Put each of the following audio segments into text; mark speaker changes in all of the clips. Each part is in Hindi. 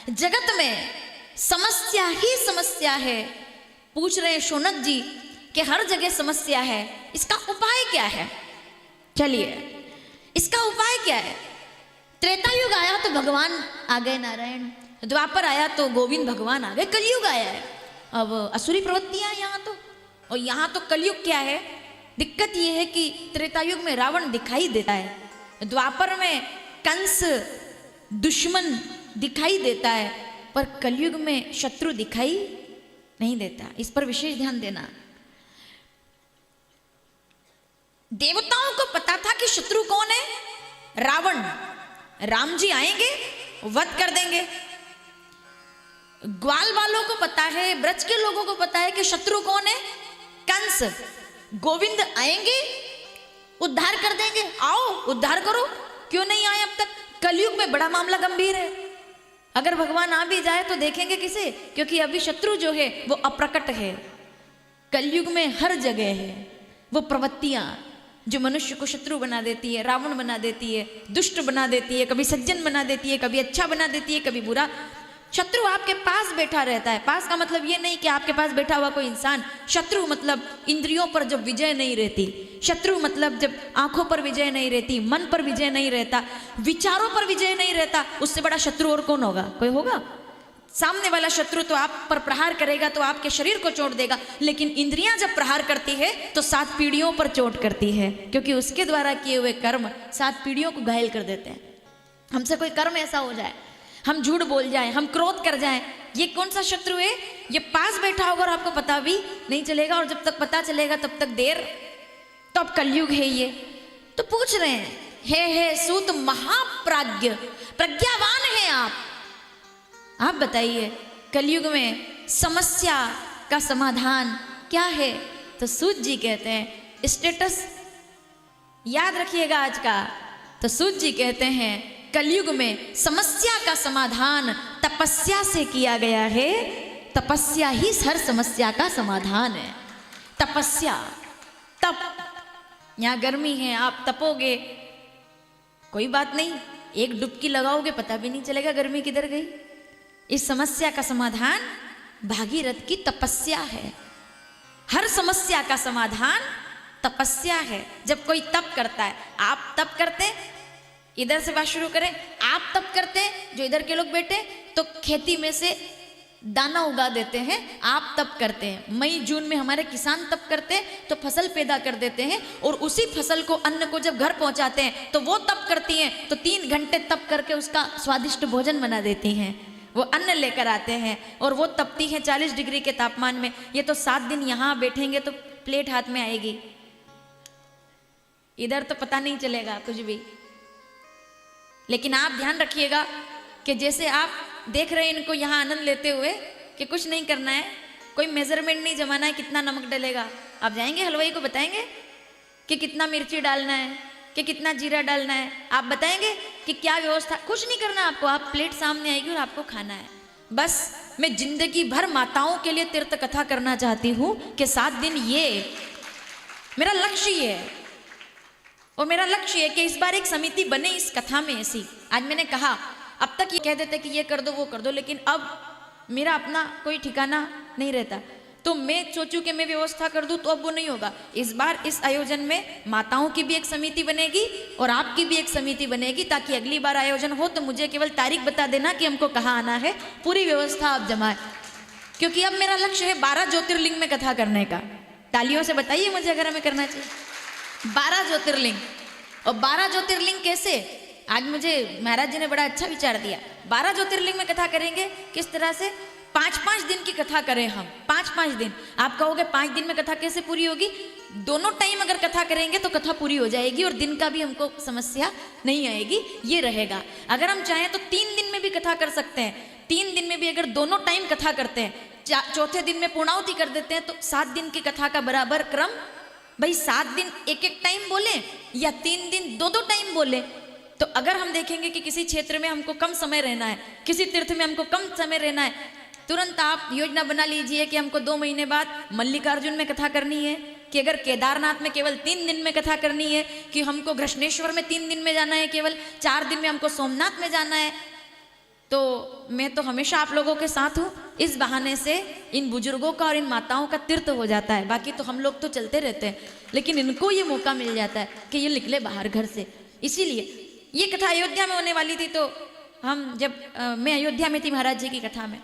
Speaker 1: जगत में समस्या ही समस्या है। पूछ रहे शौनक जी कि हर जगह समस्या है, इसका उपाय क्या है? चलिए, इसका उपाय क्या है? त्रेता युग आया तो भगवान आ गए नारायण, द्वापर आया तो गोविंद भगवान आ गए, कलयुग आया है अब असुरी प्रवृत्तियां यहाँ तो, और यहाँ तो कलयुग क्या है? दिक्कत ये है कि त्रेता युग में रावण दिखाई देता है, द्वापर में कंस दुश्मन दिखाई देता है, पर कलयुग में शत्रु दिखाई नहीं देता। इस पर विशेष ध्यान देना। देवताओं को पता था कि शत्रु कौन है? रावण। राम जी आएंगे, वध कर देंगे। ग्वाल वालों को पता है, ब्रज के लोगों को पता है कि शत्रु कौन है? कंस। गोविंद आएंगे, उद्धार कर देंगे। आओ उद्धार करो। क्यों नहीं आए अब तक? कलयुग में बड़ा मामला गंभीर है। अगर भगवान आ भी जाए तो देखेंगे किसे? क्योंकि अभी शत्रु जो है वो अप्रकट है। कलयुग में हर जगह है वो प्रवृत्तियां जो मनुष्य को शत्रु बना देती है, रावण बना देती है, दुष्ट बना देती है, कभी सज्जन बना देती है, कभी अच्छा बना देती है, कभी बुरा। शत्रु आपके पास बैठा रहता है। पास का मतलब ये नहीं कि आपके पास बैठा हुआ कोई इंसान। शत्रु मतलब इंद्रियों पर जब विजय नहीं रहती, शत्रु मतलब जब आंखों पर विजय नहीं रहती, मन पर विजय नहीं रहता, विचारों पर विजय नहीं रहता, उससे बड़ा शत्रु और कौन होगा? कोई होगा? सामने वाला शत्रु तो आप पर प्रहार करेगा तो आपके शरीर को चोट देगा, लेकिन इंद्रियां जब प्रहार करती है तो 7 पीढ़ियों पर चोट करती है, क्योंकि उसके द्वारा किए हुए कर्म 7 पीढ़ियों को घायल कर देते हैं। हमसे कोई कर्म ऐसा हो जाए, हम झूठ बोल जाएं, हम क्रोध कर जाएं, ये कौन सा शत्रु है? ये पास बैठा होगा और आपको पता भी नहीं चलेगा, और जब तक पता चलेगा तब तक देर। तो अब कलयुग है ये। तो पूछ रहे हैं, हे सूत महाप्राज्ञ, प्रज्ञावान है आप बताइए कलयुग में समस्या का समाधान क्या है? तो सूत जी कहते हैं, स्टेटस याद रखिएगा आज का। तो सूत जी कहते हैं, कलयुग में समस्या का समाधान तपस्या से किया गया है। तपस्या ही हर समस्या का समाधान है। तपस्या, तप। यहाँ गर्मी है, आप तपोगे, कोई बात नहीं, एक डुबकी लगाओगे पता भी नहीं चलेगा गर्मी किधर गई। इस समस्या का समाधान भागीरथ की तपस्या है। हर समस्या का समाधान तपस्या है। जब कोई तप करता है, आप तप करते, इधर से बात शुरू करें, आप तप करते, जो इधर के लोग बैठे तो खेती में से दाना उगा देते हैं, आप तप करते हैं। मई जून में हमारे किसान तप करते हैं तो फसल पैदा कर देते हैं, और उसी फसल को, अन्न को जब घर पहुंचाते हैं तो वो तप करती हैं, तो 3 घंटे तप करके उसका स्वादिष्ट भोजन बना देती हैं। वो अन्न लेकर आते हैं और वो तपती हैं 40 डिग्री के तापमान में। ये तो 7 दिन यहाँ बैठेंगे तो प्लेट हाथ में आएगी, इधर तो पता नहीं चलेगा कुछ भी। लेकिन आप ध्यान रखिएगा कि जैसे आप देख रहे हैं इनको यहाँ आनंद लेते हुए कि कुछ नहीं करना है, कोई मेजरमेंट नहीं जमाना है कितना नमक डलेगा। आप जाएंगे हलवाई को बताएंगे कि कितना मिर्ची डालना है, कि कितना जीरा डालना है, आप बताएंगे कि क्या व्यवस्था, कुछ नहीं करना आपको। आप प्लेट सामने आएगी और आपको खाना है। बस मैं जिंदगी भर माताओं के लिए तीर्थ कथा करना चाहती हूँ कि 7 दिन ये मेरा लक्ष्य ये है, और मेरा लक्ष्य है कि इस बार एक समिति बने इस कथा में ऐसी। आज मैंने कहा, अब तक ये कह देते कि ये कर दो वो कर दो, लेकिन अब मेरा अपना कोई ठिकाना नहीं रहता, तो मैं सोचूं कि मैं व्यवस्था कर दूं, तो अब वो नहीं होगा। इस बार इस आयोजन में माताओं की भी एक समिति बनेगी और आपकी भी एक समिति बनेगी, ताकि अगली बार आयोजन हो तो मुझे केवल तारीख बता देना कि हमको कहाँ आना है, पूरी व्यवस्था आप जमाए। क्योंकि अब मेरा लक्ष्य है 12 ज्योतिर्लिंग में कथा करने का। तालियों से बताइए मुझे अगर हमें करना चाहिए 12 ज्योतिर्लिंग। और 12 ज्योतिर्लिंग कैसे? आज मुझे महाराज जी ने बड़ा अच्छा विचार दिया। 12 ज्योतिर्लिंग में कथा करेंगे किस तरह से? 5-5 दिन की कथा करें हम, 5-5 दिन। आप कहोगे 5 दिन में कथा कैसे पूरी होगी? दोनों टाइम अगर कथा करेंगे तो कथा पूरी हो जाएगी, और दिन का भी हमको समस्या नहीं आएगी। ये रहेगा। अगर हम चाहें तो 3 दिन में भी कथा कर सकते हैं। 3 दिन में भी अगर दोनों टाइम कथा करते हैं, चौथे दिन में पूर्णाहुति कर देते हैं, तो 7 दिन की कथा का बराबर क्रम। भाई 7 दिन एक टाइम बोले या 3 दिन 2 टाइम बोले। तो अगर हम देखेंगे कि किसी क्षेत्र में हमको कम समय रहना है, किसी तीर्थ में हमको कम समय रहना है, तुरंत आप योजना बना लीजिए कि हमको 2 महीने बाद मल्लिकार्जुन में कथा करनी है, कि अगर केदारनाथ में केवल 3 दिन में कथा करनी है, कि हमको घृष्णेश्वर में 3 दिन में जाना है, केवल 4 दिन में हमको सोमनाथ में जाना है। तो मैं तो हमेशा आप लोगों के साथ हूँ। इस बहाने से इन बुजुर्गों का और इन माताओं का तीर्थ हो जाता है। बाकी तो हम लोग तो चलते रहते हैं, लेकिन इनको ये मौका मिल जाता है कि ये निकले बाहर घर से। इसीलिए ये कथा अयोध्या में होने वाली थी। तो हम जब मैं अयोध्या में थी महाराज जी की कथा में,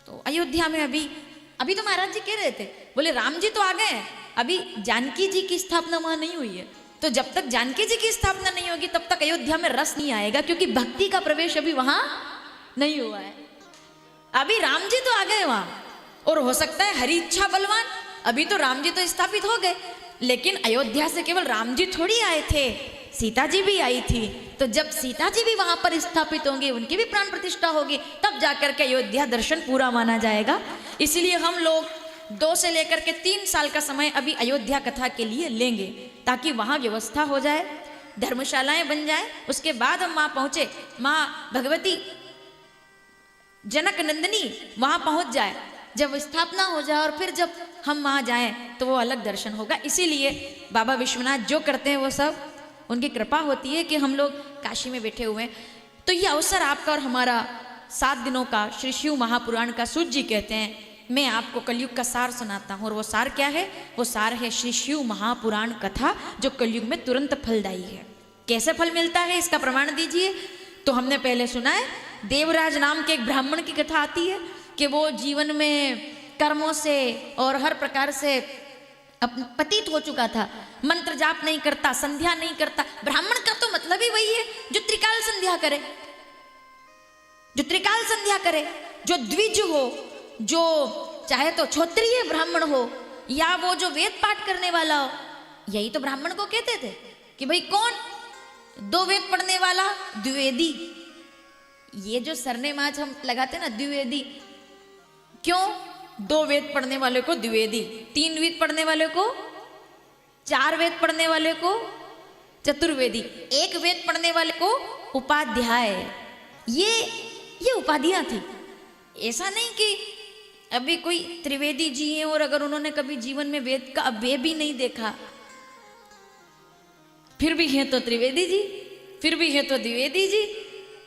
Speaker 1: तो अयोध्या में अभी तो महाराज जी कह रहे थे, बोले राम जी तो आ गए हैं, अभी जानकी जी की स्थापना वहां नहीं हुई है। तो जब तक जानकी जी की स्थापना नहीं होगी तब तक अयोध्या में रस नहीं आएगा, क्योंकि भक्ति का प्रवेश अभी वहां नहीं हुआ है। अभी राम जी तो आ गए वहां, और हो सकता है हरि इच्छा बलवान, अभी तो राम जी तो स्थापित हो गए, लेकिन अयोध्या से केवल राम जी थोड़ी आए थे, सीता जी भी आई थी। तो जब सीता जी भी वहां पर स्थापित होंगे, उनकी भी प्राण प्रतिष्ठा होगी, तब जाकर के अयोध्या दर्शन पूरा माना जाएगा। इसलिए हम लोग 2 से लेकर के 3 साल का समय अभी अयोध्या कथा के लिए लेंगे, ताकि वहां व्यवस्था हो जाए, धर्मशालाएं बन जाए। उसके बाद हम वहां पहुंचे, माँ भगवती जनक नंदिनी वहां पहुंच जाए, जब स्थापना हो जाए, और फिर जब हम वहां जाएं तो वो अलग दर्शन होगा। इसीलिए बाबा विश्वनाथ जो करते हैं वो सब उनकी कृपा होती है कि हम लोग काशी में बैठे हुए हैं। तो ये अवसर आपका और हमारा 7 दिनों का श्री शिव महापुराण का सूत जी कहते हैं, मैं आपको कलयुग का सार सुनाता हूँ। और वो सार क्या है? वो सार है श्री शिव महापुराण कथा, जो कलयुग में तुरंत फलदायी है। कैसे फल मिलता है इसका प्रमाण दीजिए। तो हमने पहले सुना है, देवराज नाम के एक ब्राह्मण की कथा आती है कि वो जीवन में कर्मों से और हर प्रकार से पतित हो चुका था, मंत्र जाप नहीं करता, संध्या नहीं करता। ब्राह्मण का तो मतलब ही वही है जो त्रिकाल संध्या करे, जो त्रिकाल संध्या करे, जो द्विज हो, जो चाहे तो क्षत्रिय ब्राह्मण हो या वो जो वेद पाठ करने वाला हो। यही तो ब्राह्मण को कहते थे कि भाई कौन? 2 वेद पढ़ने वाला द्विवेदी। ये जो सरनेम आज हम लगाते ना द्विवेदी, क्यों? 2 वेद पढ़ने वाले को द्विवेदी, 3 वेद पढ़ने वाले को, 4 वेद पढ़ने वाले को चतुर्वेदी, 1 वेद पढ़ने वाले को उपाध्याय। ये उपाधियां थी। ऐसा नहीं कि अभी कोई त्रिवेदी जी हैं और अगर उन्होंने कभी जीवन में वेद का अव्यय भी नहीं देखा, फिर भी है तो त्रिवेदी जी, फिर भी है तो द्विवेदी जी।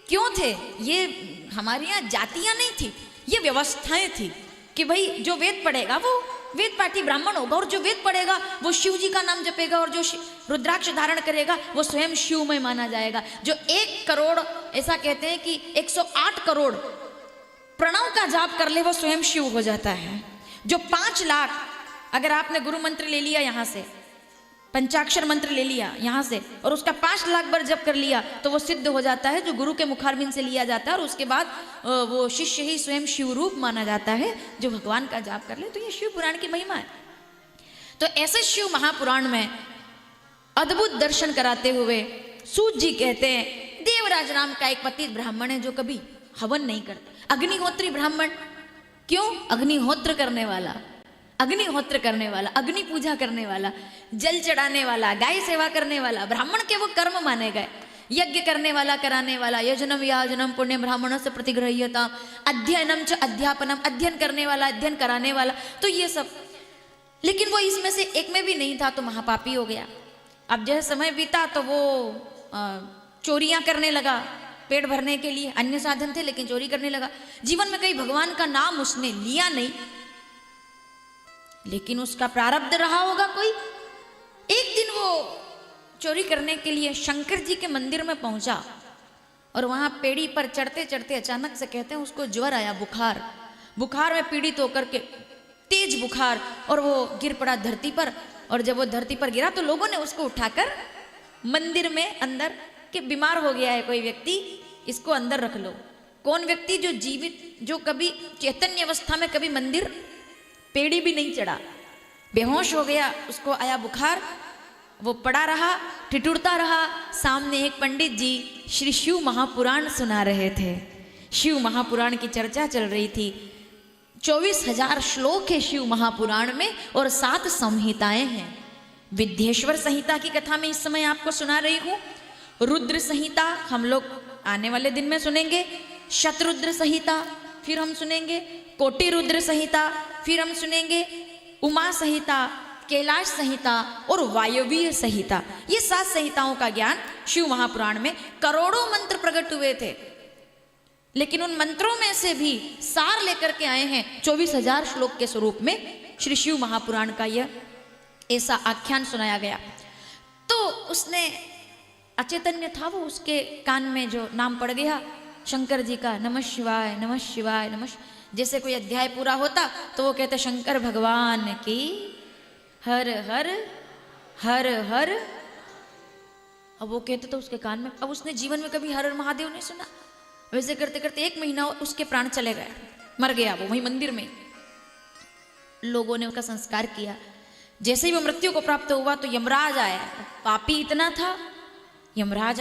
Speaker 1: क्यों थे? ये हमारे यहाँ जातियां नहीं थी, ये व्यवस्थाएं थी कि भाई जो वेद पढ़ेगा वो वेद पाठी ब्राह्मण होगा, और जो वेद पढ़ेगा वो शिव जी का नाम जपेगा, और जो रुद्राक्ष धारण करेगा वो स्वयं शिवमय माना जाएगा। जो 1 करोड़, ऐसा कहते हैं कि 108 करोड़ प्रणव का जाप कर ले वो स्वयं शिव हो जाता है। जो 5 लाख, अगर आपने गुरु मंत्र ले लिया यहाँ से, पंचाक्षर मंत्र ले लिया यहाँ से, और उसका 5 लाख बार जप कर लिया, तो वो सिद्ध हो जाता है, जो गुरु के मुखारबिंद से लिया जाता है। और उसके बाद वो शिष्य ही स्वयं शिव रूप माना जाता है, जो भगवान का जाप कर ले। तो ये शिव पुराण की महिमा है। तो ऐसे शिव महापुराण में अद्भुत दर्शन कराते हुए सूत जी कहते हैं, देवराज नाम का एक पतित ब्राह्मण है जो कभी हवन नहीं करता। अग्निहोत्री ब्राह्मण, क्यों? अग्निहोत्र करने वाला, अग्निहोत्र करने वाला, अग्नि पूजा करने वाला, जल चढ़ाने वाला, गाय सेवा करने वाला, ब्राह्मण के वो कर्म माने गए। यज्ञ करने वाला, कराने वाला, यजनम याजनम पुण्य ब्राह्मण से प्रतिगृह्यता, अध्ययनम च अध्यापनम, अध्ययन करने वाला, अध्ययन कराने वाला। तो ये सब, लेकिन वो इसमें से एक में भी नहीं था, तो महापापी हो गया। अब जैसे समय बीता तो वो चोरियां करने लगा, पेट भरने के लिए अन्य साधन थे, लेकिन चोरी करने लगा। जीवन में कहीं भगवान का नाम उसने लिया नहीं, लेकिन उसका प्रारब्ध रहा होगा कोई। एक दिन वो चोरी करने के लिए शंकर जी के मंदिर में पहुंचा, और वहां पेड़ी पर चढ़ते चढ़ते अचानक से कहते हैं उसको ज्वर आया, बुखार में पीड़ित होकर के, तेज बुखार, और वो गिर पड़ा धरती पर। और जब वो धरती पर गिरा तो लोगों ने उसको उठाकर मंदिर में अंदर, कि बीमार हो गया है कोई व्यक्ति, इसको अंदर रख लो। कौन व्यक्ति? जो जीवित, जो कभी चैतन्य अवस्था में कभी मंदिर पेड़ी भी नहीं चढ़ा, बेहोश हो गया, उसको आया बुखार, वो पड़ा रहा, ठिठुरता रहा। सामने एक पंडित जी श्री शिव महापुराण सुना रहे थे। शिव महापुराण की चर्चा चल रही थी। 24,000 श्लोक है शिव महापुराण में, और 7 संहिताएं हैं। विद्येश्वर संहिता की कथा मैं इस समय आपको सुना रही हूँ। रुद्र संहिता हम लोग आने वाले दिन में सुनेंगे, शतरुद्र संहिता फिर हम सुनेंगे, कोटि रुद्र संहिता फिर हम सुनेंगे, उमा संहिता, कैलाश संहिता और वायवीय संहिता। ये 7 संहिताओं का ज्ञान शिव महापुराण में, करोड़ों मंत्र प्रकट हुए थे। लेकिन उन मंत्रों में से भी सार लेकर के आए हैं 24,000 श्लोक के स्वरूप में श्री शिव महापुराण का यह ऐसा आख्यान सुनाया गया। तो उसने अचैतन्य था वो, उसके कान में जो नाम पड़ गया शंकर जी का, नमः शिवाय नमः शिवाय नमः। जैसे कोई अध्याय पूरा होता तो वो कहते शंकर भगवान की हर हर हर हर। अब वो कहते तो उसके कान में, अब उसने जीवन में कभी हर हर महादेव नहीं सुना। वैसे करते करते 1 महीना उसके प्राण चले गए, मर गया वो वहीं मंदिर में। लोगों ने उसका संस्कार किया। जैसे ही वो मृत्यु को प्राप्त हुआ तो यमराज आया, पापी इतना था। यमराज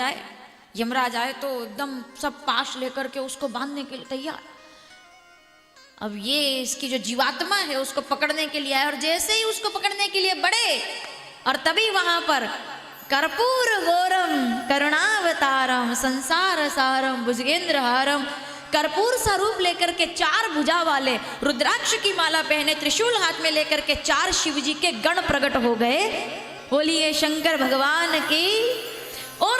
Speaker 1: आए तो एकदम सब पाश लेकर के उसको बांधने के लिए तैयार। अब ये इसकी जो जीवात्मा है उसको पकड़ने के लिए आए, और जैसे ही उसको पकड़ने के लिए बढ़े और तभी वहां पर कर्पूर गौरम करुणावतारम संसार सारम भुजगेंद्र हारम, कर्पूर सा रूप लेकर के 4 भुजा वाले, रुद्राक्ष की माला पहने, त्रिशूल हाथ में लेकर के 4 शिवजी के गण प्रकट हो गए। बोलिए शंकर भगवान की। और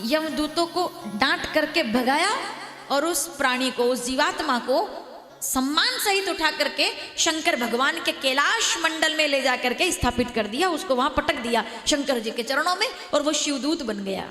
Speaker 1: यमदूतों को डांट करके भगाया और उस प्राणी को, उस जीवात्मा को सम्मान सहित उठा करके शंकर भगवान के कैलाश मंडल में ले जा करके स्थापित कर दिया। उसको वहां पटक दिया शंकर जी के चरणों में और वो शिवदूत बन गया।